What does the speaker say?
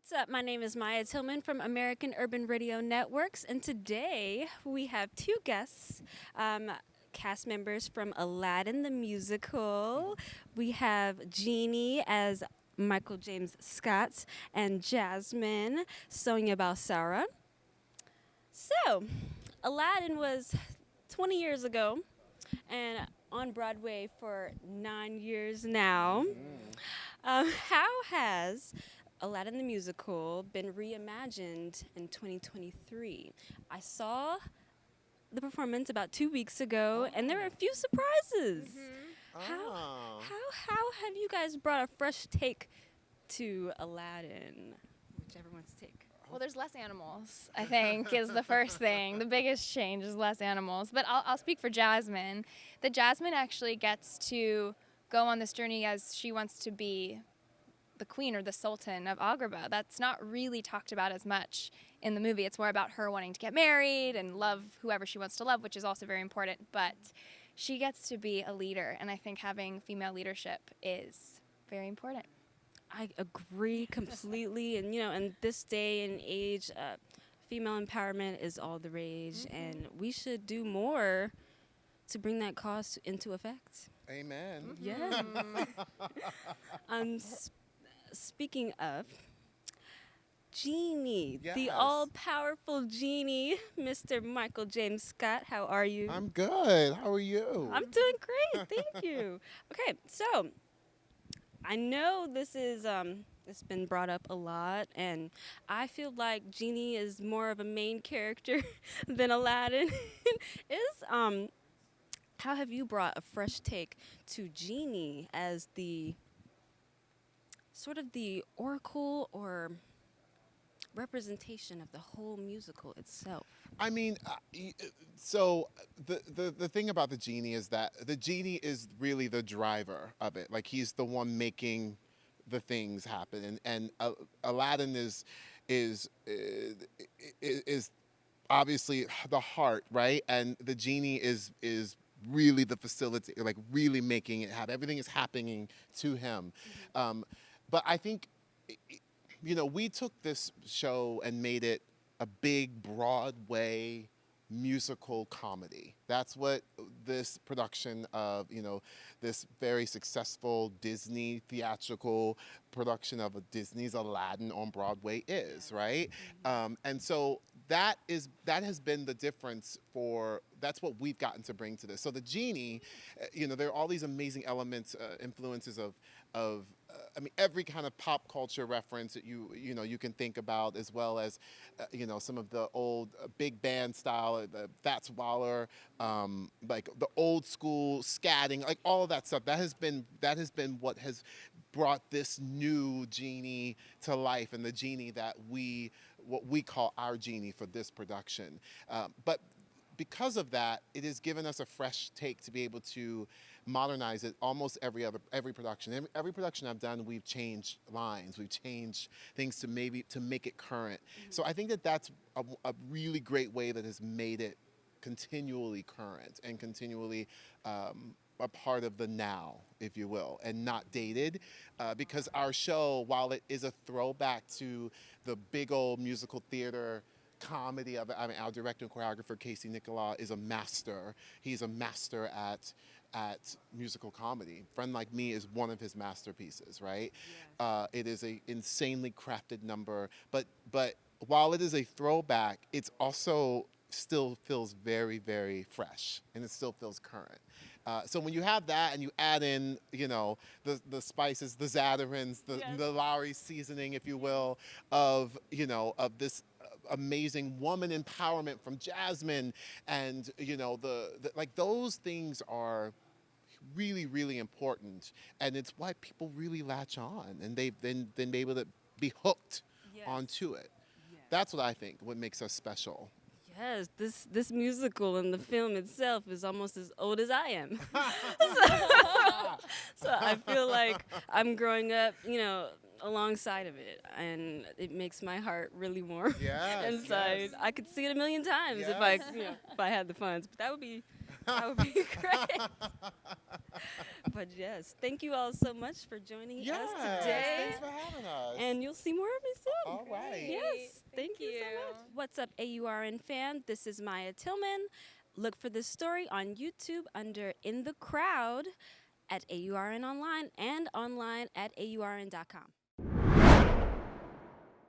What's up? My name is Maya Tillman from American Urban Radio Networks, and today we have two guests, cast members from Aladdin the Musical. We have Genie as Michael James Scott and Jasmine Sonia Balsara. So, Aladdin was 20 years ago and on Broadway for 9 years now. How has Aladdin the Musical been reimagined in 2023? I saw the performance about 2 weeks ago, and there were a few surprises. How have you guys brought a fresh take to Aladdin? Whichever one's take. Well, there's less animals, I think, is the first thing. The biggest change is less animals. But I'll speak for Jasmine. That Jasmine actually gets to go on this journey as she wants to be the queen or the sultan of Agrabah. That's not really talked about as much in the movie. It's more about her wanting to get married and love whoever she wants to love, which is also very important. But she gets to be a leader, and I think having female leadership is very important. I agree completely, and in this day and age, female empowerment is all the rage, and we should do more to bring that cause into effect. Amen. Yeah. Speaking of Genie, the Yes. all-powerful Genie, Mr. Michael James Scott, how are you? I'm good. How are you? I'm doing great, thank you. Okay, so I know this is it's been brought up a lot, and I feel like Genie is more of a main character than Aladdin. How have you brought a fresh take to Genie as the sort of the oracle or representation of the whole musical itself? I mean, so the thing about the genie is that the genie is really the driver of it. Like, he's the one making the things happen, and Aladdin is obviously the heart, right? And the genie is really the facility, like really making it happen. Everything is happening to him. But I think, we took this show and made it a big Broadway musical comedy. That's what this production of, this very successful Disney theatrical production of Disney's Aladdin on Broadway is, right? And so that has been the difference that's what we've gotten to bring to this. So the Genie, there are all these amazing elements, influences of every kind of pop culture reference that you can think about, as well as some of the old big band style, the Fats Waller, like the old school scatting, like all of that stuff. That has been what has brought this new Genie to life, and the Genie that what we call our Genie for this production. But because of that, it has given us a fresh take to be able to modernize it. Almost every production. Every production I've done, we've changed lines, we've changed things to make it current. So I think that's a really great way that has made it continually current and continually a part of the now, if you will, and not dated, because our show, while it is a throwback to the big old musical theater comedy of it. I mean, our director and choreographer, Casey Nicola, is a master. He's a master at musical comedy. Friend Like Me is one of his masterpieces, right? Yeah. It is a insanely crafted number, but while it is a throwback, it's also still feels very, very fresh, and it still feels current. So when you have that and you add in, the spices, the Zatarain's, the Lowry seasoning, if you will, of this amazing woman empowerment from Jasmine, and like those things are really, really important, and it's why people really latch on, and they've been able to be hooked onto it. That's what I think what makes us special. Yes, this musical and the film itself is almost as old as I am. So I feel like I'm growing up, alongside of it, and it makes my heart really warm inside. Yes. I could see it a million times if I had the funds, but that would be great. But yes, thank you all so much for joining us today. Thanks for having us. And and you'll see more of me soon. All right. Yes, thank you so much. What's up, AURN fan? This is Maya Tillman. Look for this story on YouTube under In the Crowd at AURN Online and online at AURN.com.